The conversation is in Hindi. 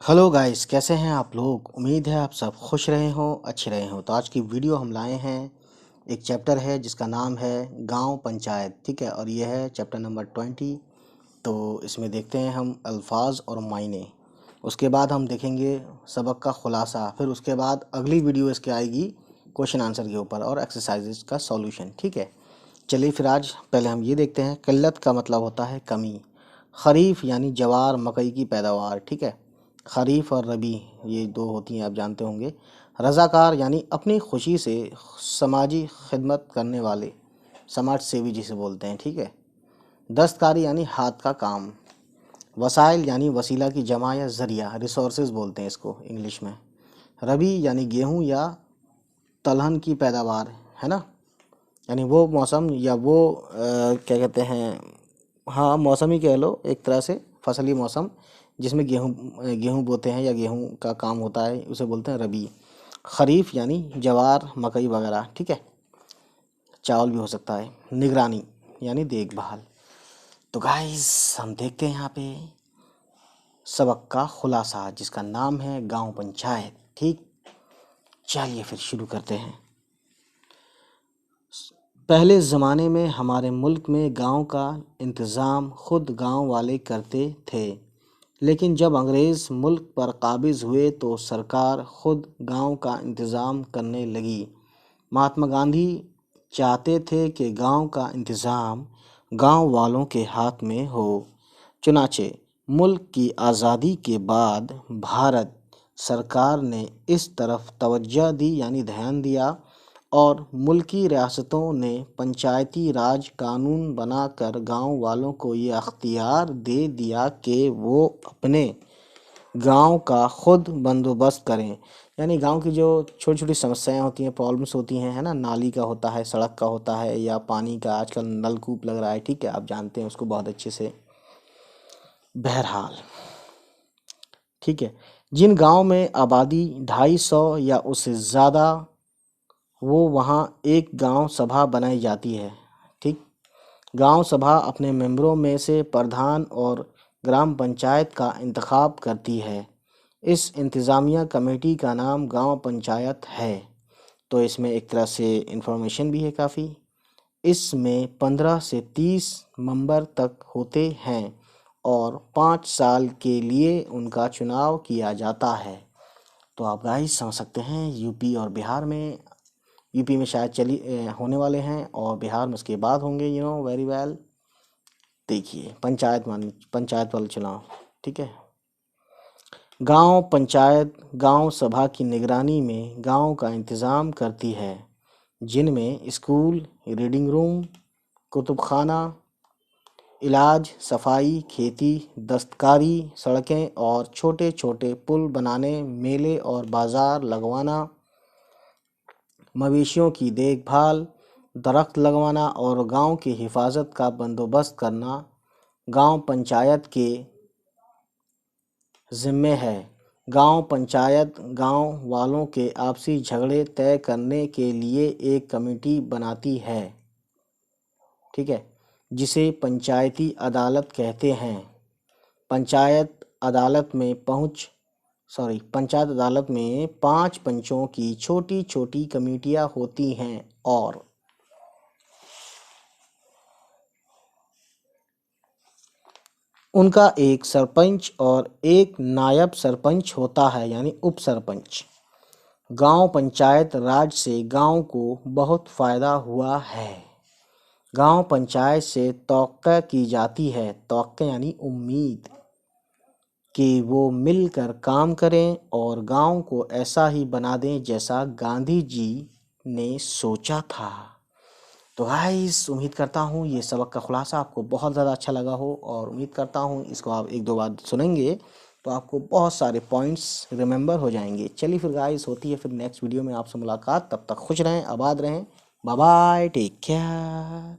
हेलो गाइस, कैसे हैं आप लोग। उम्मीद है आप सब खुश रहे हो, अच्छे रहे हो। तो आज की वीडियो हम लाए हैं। एक चैप्टर है जिसका नाम है गांव पंचायत, ठीक है। और ये है चैप्टर नंबर 20। तो इसमें देखते हैं हम अल्फाज और मायने। उसके बाद हम देखेंगे सबक का खुलासा। फिर उसके बाद अगली वीडियो इसके आएगी क्वेश्चन आंसर के ऊपर और एक्सरसाइजेज का सॉल्यूशन, ठीक है। चलिए फिर आज पहले हम ये देखते हैं। किल्लत का मतलब होता है कमी। खरीफ यानी जवार मकई की पैदावार, ठीक है। खरीफ और रबी ये दो होती हैं, आप जानते होंगे। रज़ाकार यानी अपनी खुशी से समाजी खिदमत करने वाले, समाज सेवी जिसे बोलते हैं, ठीक है। दस्तकारी यानी हाथ का काम। वसाइल यानी वसीला की जमा या ज़रिया, रिसोर्सेज बोलते हैं इसको इंग्लिश में। रबी यानी गेहूं या दलहन की पैदावार, है ना। यानी वो मौसम या वो क्या कहते हैं, हाँ मौसम ही कह लो एक तरह से, फसली मौसम जिसमें गेहूं गेहूं बोते हैं या गेहूं का काम होता है, उसे बोलते हैं रबी। खरीफ यानी जवार मकई वगैरह, ठीक है। चावल भी हो सकता है। निगरानी यानी देखभाल। तो गाइस हम देखते हैं यहाँ पे सबक का खुलासा जिसका नाम है गांव पंचायत, ठीक। चलिए फिर शुरू करते हैं। पहले ज़माने में हमारे मुल्क में गांव का इंतज़ाम खुद गांव वाले करते थे, लेकिन जब अंग्रेज़ मुल्क पर काबिज़ हुए तो सरकार खुद गांव का इंतज़ाम करने लगी। महात्मा गांधी चाहते थे कि गांव का इंतज़ाम गांव वालों के हाथ में हो। चुनाचे मुल्क की आज़ादी के बाद भारत सरकार ने इस तरफ तवज्जो दी यानी ध्यान दिया, और मुल्की रियासतों ने पंचायती राज कानून बनाकर गांव वालों को ये अख्तियार दे दिया कि वो अपने गांव का खुद बंदोबस्त करें। यानी गांव की जो छोटी छोटी समस्याएं होती हैं, प्रॉब्लम्स होती हैं, है ना। नाली का होता है, सड़क का होता है, या पानी का आजकल नलकूप लग रहा है, ठीक है, आप जानते हैं उसको बहुत अच्छे से। बहरहाल, ठीक है। जिन गांव में आबादी 250 या उससे ज़्यादा, वो वहाँ एक गांव सभा बनाई जाती है, ठीक। गांव सभा अपने मेंबरों में से प्रधान और ग्राम पंचायत का इंतखाब करती है। इस इंतज़ामिया कमेटी का नाम गांव पंचायत है। तो इसमें एक तरह से इंफॉर्मेशन भी है काफ़ी। इसमें 15 से 30 मेंबर तक होते हैं और 5 साल के लिए उनका चुनाव किया जाता है। तो आप गाइस समझ सकते हैं, यूपी और बिहार में, यूपी में शायद होने वाले हैं और बिहार में उसके बाद होंगे, वेरी वेल। देखिए पंचायत वाले चुनाव, ठीक है। गांव पंचायत गांव सभा की निगरानी में गांव का इंतज़ाम करती है, जिनमें स्कूल, रीडिंग रूम, कुतुबखाना, इलाज, सफाई, खेती, दस्तकारी, सड़कें और छोटे छोटे पुल बनाने, मेले और बाज़ार लगवाना, मवेशियों की देखभाल, दरख्त लगवाना और गांव की हिफाजत का बंदोबस्त करना गांव पंचायत के ज़िम्मे है। गांव पंचायत गांव वालों के आपसी झगड़े तय करने के लिए एक कमेटी बनाती है, ठीक है, जिसे पंचायती कहते हैं। पंचायत अदालत में पंचायत अदालत में 5 पंचों की छोटी छोटी कमेटियां होती हैं और उनका एक सरपंच और एक नायब सरपंच होता है यानी उप सरपंच। गांव पंचायत राज से गांव को बहुत फायदा हुआ है। गांव पंचायत से तवक्को की जाती है, तवक्को यानी उम्मीद, कि वो मिलकर काम करें और गांव को ऐसा ही बना दें जैसा गांधी जी ने सोचा था। तो गाइस उम्मीद करता हूँ ये सबक का खुलासा आपको बहुत ज़्यादा अच्छा लगा हो, और उम्मीद करता हूँ इसको आप एक दो बार सुनेंगे तो आपको बहुत सारे पॉइंट्स रिमेंबर हो जाएंगे। चलिए फिर गाइस, होती है फिर नेक्स्ट वीडियो में आपसे मुलाकात। तब तक खुश रहें, आबाद रहें। Bye bye, take care.